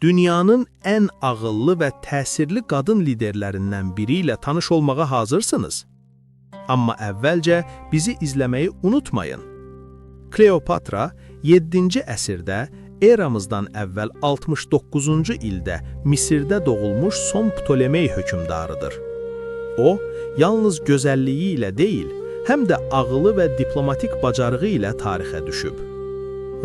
dünyanın ən ağıllı və təsirli qadın liderlərindən biri ilə tanış olmağa hazırsınız. Amma əvvəlcə bizi izləməyi unutmayın. Kleopatra 7-ci əsrdə eramızdan əvvəl 69-cu ildə Misirdə doğulmuş son Ptolemey hökmdarıdır. O, yalnız gözəlliyi ilə deyil, həm də ağılı və diplomatik bacarığı ilə tarixə düşüb.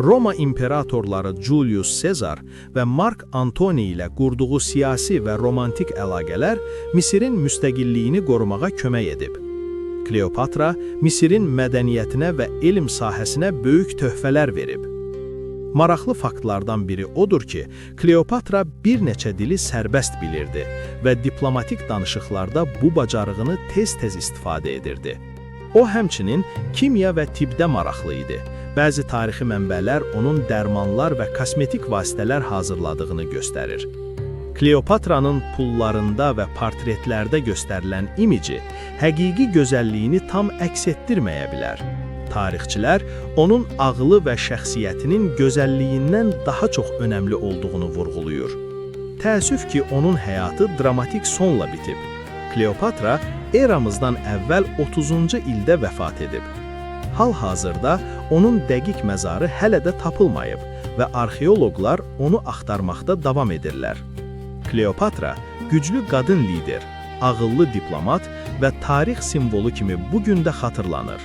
Roma imperatorları Julius Caesar və Mark Antoni ilə qurduğu siyasi və romantik əlaqələr Misirin müstəqilliyini qorumağa kömək edib. Kleopatra Misirin mədəniyyətinə və elm sahəsinə böyük töhfələr verib. Maraqlı faktlardan biri odur ki, Kleopatra bir neçə dili sərbəst bilirdi və diplomatik danışıqlarda bu bacarığını tez-tez istifadə edirdi. O, həmçinin kimya və tibbdə maraqlı idi. Bəzi tarixi mənbələr onun dərmanlar və kosmetik vasitələr hazırladığını göstərir. Kleopatranın pullarında və portretlərdə göstərilən imici həqiqi gözəlliyini tam əks etdirməyə bilər. Tarixçilər onun ağılı və şəxsiyyətinin gözəlliyindən daha çox önəmli olduğunu vurğulayır. Təəssüf ki, onun həyatı dramatik sonla bitib. Kleopatra eramızdan əvvəl 30-cu ildə vəfat edib. Hal-hazırda onun dəqiq məzarı hələ də tapılmayıb və arxeoloqlar onu axtarmaqda davam edirlər. Kleopatra güclü qadın lider, ağıllı diplomat və tarix simvolu kimi bu gün də xatırlanır.